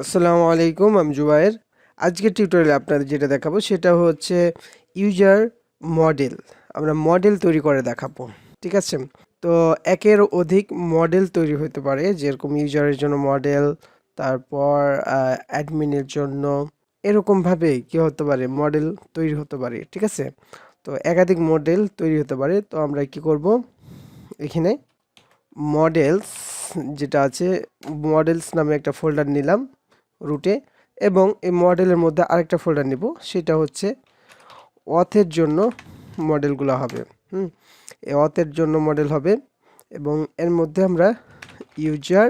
আসসালামু আলাইকুম, আমি জুবায়ের। আজকের টিউটোরিয়ালে আপনাদের যেটা দেখাবো সেটা হচ্ছে ইউজার মডেল। আমরা মডেল তৈরি করে দেখাবো, ঠিক আছে? তো একের অধিক মডেল তৈরি হতে পারে, যেরকম ইউজারের জন্য মডেল, তারপর অ্যাডমিনের জন্য, এরকমভাবে কি হতে পারে, মডেল তৈরি হতে পারে, ঠিক আছে? তো একাধিক মডেল তৈরি হতে পারে। তো আমরা কি করব, এখানে মডেলস যেটা আছে, মডেলস নামে একটা ফোল্ডার নিলাম রুটে, এবং এই মডেলের মধ্যে আরেকটা ফোল্ডার নিব, সেটা হচ্ছে অথের জন্য মডেলগুলো হবে। এই অথের জন্য মডেল হবে, এবং এর মধ্যে আমরা ইউজার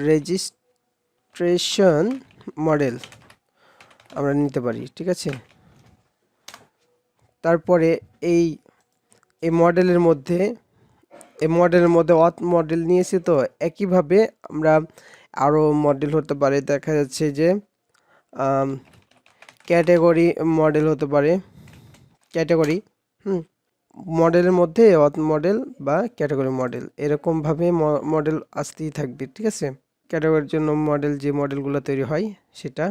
রেজিস্ট্রেশন মডেল আমরা নিতে পারি, ঠিক আছে? তারপরে এই এই মডেলের মধ্যে অথ মডেল নিয়েছি, তো একইভাবে আমরা আরও মডেল হতে পারে। দেখা যাচ্ছে যে ক্যাটাগরি মডেল হতে পারে, ক্যাটাগরি মডেলের মধ্যে অথ মডেল বা ক্যাটাগরি মডেল, এরকমভাবে মডেল আসতেই থাকবে, ঠিক আছে? ক্যাটাগরির জন্য মডেল, যে মডেলগুলো তৈরি হয় সেটা,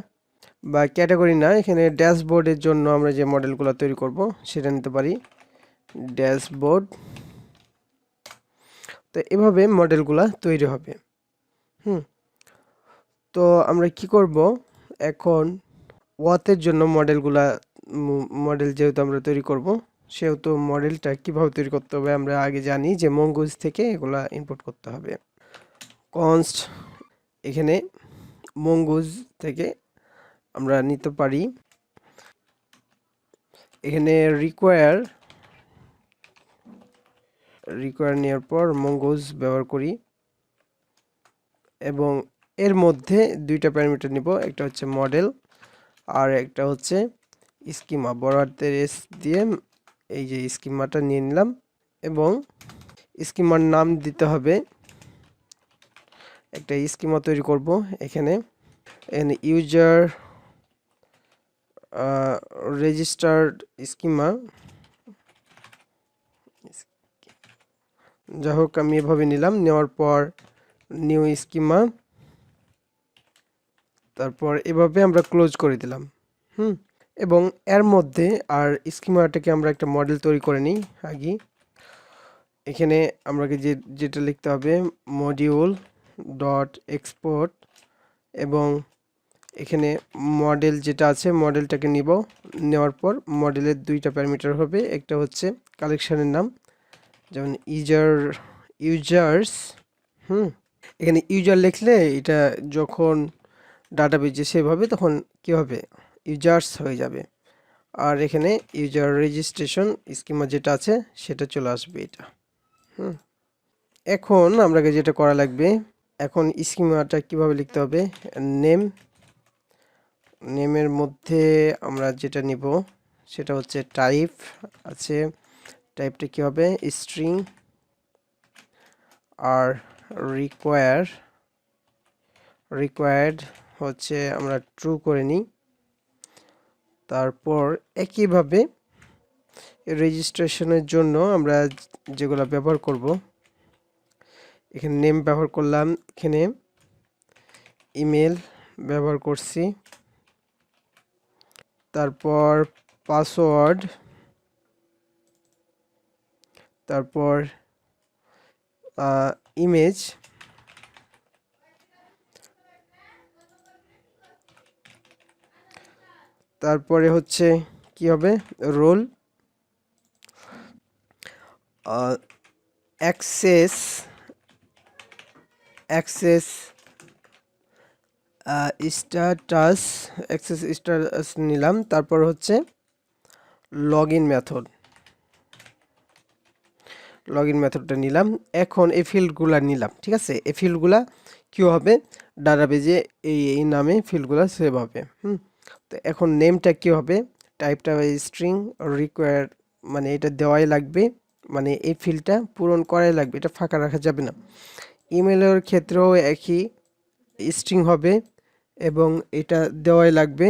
বা ক্যাটাগরি না, এখানে ড্যাশবোর্ডের জন্য আমরা যে মডেলগুলো তৈরি করব সেটা নিতে পারি, ড্যাশবোর্ড। তো এভাবে মডেলগুলা তৈরি হবে। তো আমরা কি করব এখন, ওয়াথের জন্য মডেল যেহেতু আমরা তৈরি করব, সেহেতু মডেলটা কিভাবে তৈরি করতে হবে আমরা আগে জানি যে মঙ্গুজ থেকে এগুলা ইনপুট করতে হবে। কনস্ট, এখানে মঙ্গুজ থেকে আমরা নিতে পারি। এখানে রিকোয়ার নেওয়ার পর মঙ্গুজ ব্যবহার করি, এবং এর মধ্যে দুইটা প্যারামিটার নিব, একটা হচ্ছে মডেল আর একটা হচ্ছে স্কিমা। বড় হাতের এস দিয়ে এই যে স্কিমাটা নিয়ে নিলাম, এবং স্কিমার নাম দিতে হবে, একটা স্কিমা তৈরি করব এখানে ইউজার রেজিস্টার্ড স্কিমা। যাই হোক, আমি এভাবে নিলাম, নেওয়ার পর নিউ স্কিমা, তারপর এভাবে আমরা ক্লোজ করে দিলাম। এবং এর মধ্যে আর স্কিমাটাকে আমরা একটা মডেল তৈরি করে নিই আগে। এখানে আমাকে যেটা লিখতে হবে, মডিউল ডট এক্সপোর্ট, এবং এখানে মডেল যেটা আছে মডেলটাকে নিব, নেওয়ার পর মডেলের দুইটা প্যারামিটার হবে, একটা হচ্ছে কালেকশনের নাম, যেমন ইউজার্স। এখানে ইউজার লিখলে এটা যখন ডাটাবেজে সেভ হবে তখন কি হবে, ইউজার্স হয়ে যাবে। আর এখানে ইউজার রেজিস্ট্রেশন স্কিমা যেটা আছে সেটা চলে আসবে এটা। এখন আমাকে যেটা করা লাগবে, এখন স্কিমাটা কিভাবে লিখতে হবে, নেমের মধ্যে আমরা যেটা নিব সেটা হচ্ছে টাইপ আছে, টাইপটা কি হবে, স্ট্রিং। আর রিকোয়ার্ড হচ্ছে আমরা ট্রু করে নিই। তারপর একইভাবে রেজিস্ট্রেশনের জন্য আমরা যেগুলো ব্যবহার করব, এখানে নেম ব্যবহার করলাম, এখানে ইমেল ব্যবহার করছি, তারপর পাসওয়ার্ড, তারপর ইমেজ, তারপরে হচ্ছে কি হবে, রোল, অ্যাক্সেস স্ট্যাটাস নিলাম, তারপর হচ্ছে লগইন মেথডটা নিলাম। এখন এই ফিল্ডগুলা নিলাম, ঠিক আছে? এই ফিল্ডগুলা কি হবে, ডাটাবেজে এই নামে ফিল্ডগুলা সেভ হবে। তো এখন নেমটা কি হবে, টাইপটা স্ট্রিং, রিকোয়ার মানে এটা দেওয়াই লাগবে, মানে এই ফিল্ডটা পূরণ করাই লাগবে, এটা ফাঁকা রাখা যাবে না। ইমেলের ক্ষেত্রেও একই, স্ট্রিং হবে এবং এটা দেওয়াই লাগবে।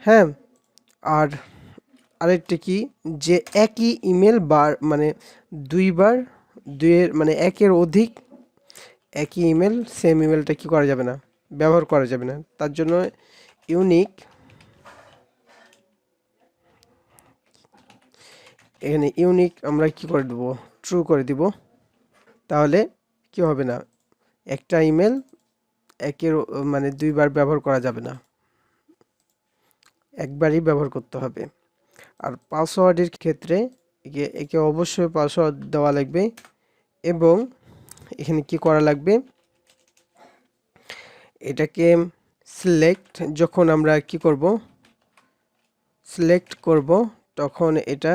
হ্যাঁ, আর আরেকটা কি, যে একই ইমেল বার মানে দুইবার, দুইয়ের মানে একের অধিক একই ইমেল সেম ইমেলটা কি করা যাবে না, ব্যবহার করা যাবে না। তার জন্য ইউনিক, এখানে ইউনিক আমরা কি করে দেব, ট্রু করে দিব। তাহলে কি হবে না, একটা ইমেল একের মানে দুইবার ব্যবহার করা যাবে না, একবারই ব্যবহার করতে হবে। আর পাসওয়ার্ডের ক্ষেত্রে একে অবশ্যই পাসওয়ার্ড দেওয়া লাগবে, এবং এখানে কি করা লাগবে, এটাকে সিলেক্ট যখন আমরা কি করব, সিলেক্ট করব, তখন এটা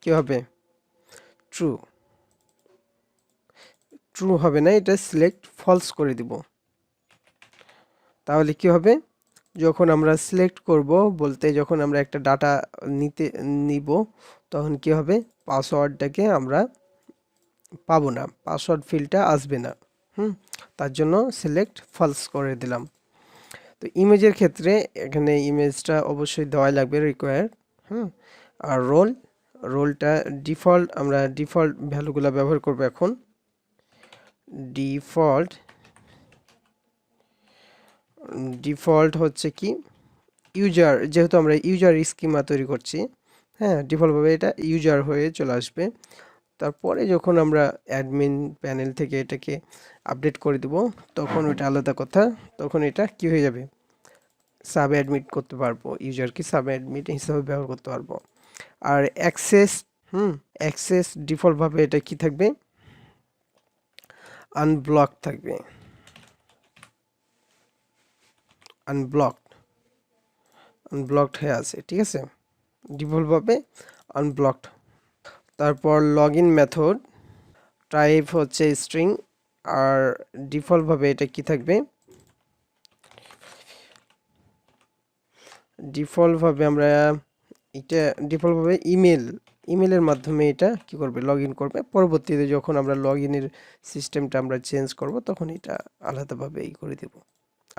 কি হবে, ট্রু, ট্রু হবে না, এটা সিলেক্ট ফলস করে দিব। তাহলে কি হবে, যখন আমরা সিলেক্ট করব বলতে যখন আমরা একটা ডাটা নিব, তখন কি হবে, পাসওয়ার্ডটাকে আমরা পাবো না, পাসওয়ার্ড ফিল্ডটা আসবে না। তার জন্য সিলেক্ট ফলস করে দিলাম। তো ইমেজের ক্ষেত্রে এখানে ইমেজটা অবশ্যই দেওয়াই লাগবে, রিকোয়ার। আর রোলটা ডিফল্ট, আমরা ডিফল্ট ভ্যালুগুলো ব্যবহার করব এখন। ডিফল্ট হচ্ছে কি, ইউজার, যেহেতু আমরা ইউজার স্কিমা তৈরি করছি, হ্যাঁ, ডিফল্টভাবে এটা ইউজার হয়ে চলে আসবে। তারপরে যখন আমরা অ্যাডমিন প্যানেল থেকে এটাকে আপডেট করে দিব, তখন ওটা আলাদা কথা, তখন এটা কি হয়ে যাবে, সাব অ্যাডমিট করতে পারবো, ইউজারকে সাব অ্যাডমিট হিসাবে ব্যবহার করতে পারবো। আর অ্যাক্সেস ডিফল্টভাবে এটা কি থাকবে, আনব্লক থাকবে, আনব্লকড হয়ে আছে, ঠিক আছে, ডিফল্টভাবে আনব্লকড। তারপর লগইন মেথড, টাইপ হচ্ছে স্ট্রিং, আর ডিফল্টভাবে এটা কি থাকবে, ডিফল্টভাবে আমরা এটা ডিফল্টভাবে ইমেলের মাধ্যমে এটা কি করবে, লগ ইন করবে। পরবর্তীতে যখন আমরা লগ ইনের সিস্টেমটা আমরা চেঞ্জ করব, তখন এটা আলাদাভাবে করে দেব,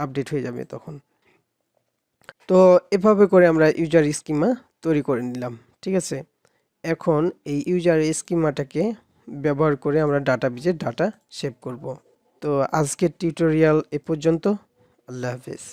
আপডেট হয়ে যাবে তখন। তো এভাবে করে আমরা ইউজার স্কিমা তৈরি করে নিলাম, ঠিক আছে। এখন এই ইউজার স্কিমাটাকে ব্যবহার করে আমরা ডাটাবেজে ডাটা সেভ করব। তো আজকের টিউটোরিয়াল এ পর্যন্ত। আল্লাহ হাফেজ।